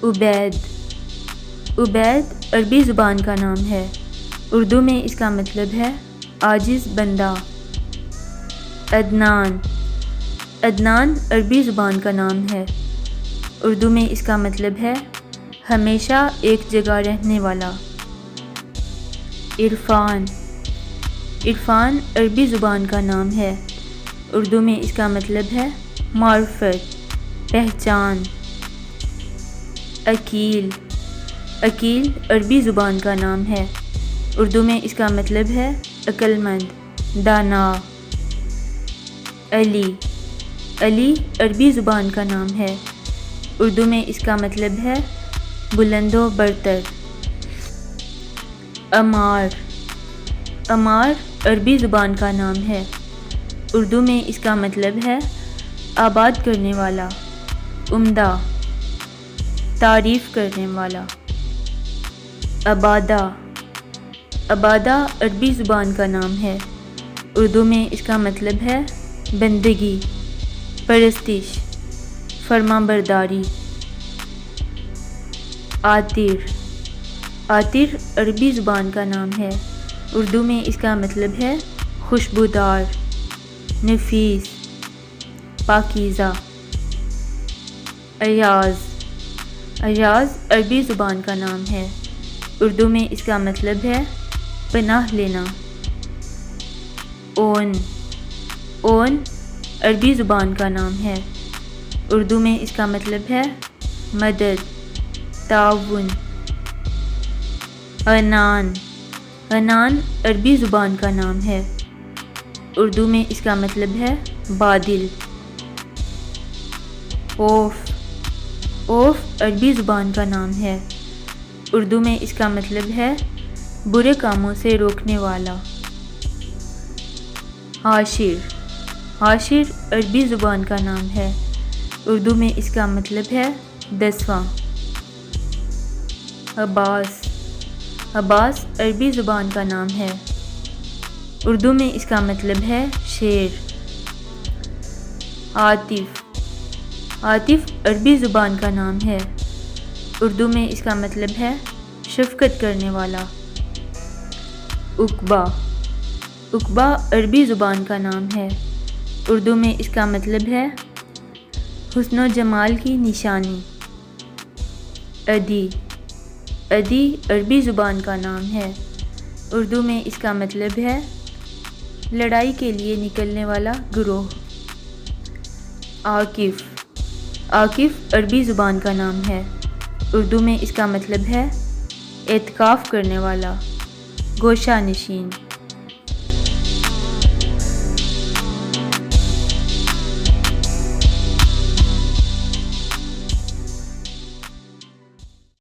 عبید. عبید عربی زبان کا نام ہے. اردو میں اس کا مطلب ہے عاجز بندہ. عدنان. عدنان عربی زبان کا نام ہے. اردو میں اس کا مطلب ہے ہمیشہ ایک جگہ رہنے والا. عرفان. عرفان عربی زبان کا نام ہے. اردو میں اس کا مطلب ہے معرفت، پہچان. عقیل. عقیل عربی زبان کا نام ہے. اردو میں اس کا مطلب ہے عقل مند، دانا. علی. علی عربی زبان کا نام ہے. اردو میں اس کا مطلب ہے بلند و برتر. عمار. عمار عربی زبان کا نام ہے. اردو میں اس کا مطلب ہے آباد کرنے والا، عمدہ، تعریف کرنے والا. عبادہ. عبادہ عربی زبان کا نام ہے. اردو میں اس کا مطلب ہے بندگی، پرستش، فرما برداری. عاطر. عاطر عربی زبان کا نام ہے. اردو میں اس کا مطلب ہے خوشبودار، نفیس، پاکیزہ. ایاز. ایاز عربی زبان کا نام ہے. اردو میں اس کا مطلب ہے پناہ لینا. اون. اون عربی زبان کا نام ہے. اردو میں اس کا مطلب ہے مدد، تعاون. عنان. عنان عربی زبان کا نام ہے. اردو میں اس کا مطلب ہے بادل. اوف. اوف عربی زبان کا نام ہے. اردو میں اس کا مطلب ہے برے کاموں سے روکنے والا. عاشر. عاشر عربی زبان کا نام ہے. اردو میں اس کا مطلب ہے 10واں. عباس. عباس عربی زبان کا نام ہے. اردو میں اس کا مطلب ہے شیر. عاطف. عاطف عربی زبان کا نام ہے. اردو میں اس کا مطلب ہے شفقت کرنے والا. عقبہ. عقبہ عربی زبان کا نام ہے. اردو میں اس کا مطلب ہے حسن و جمال کی نشانی. عدی. عدی عربی زبان کا نام ہے. اردو میں اس کا مطلب ہے لڑائی کے لیے نکلنے والا گروہ. عاکف. عاکف عربی زبان کا نام ہے. اردو میں اس کا مطلب ہے اعتکاف کرنے والا، گوشہ نشین.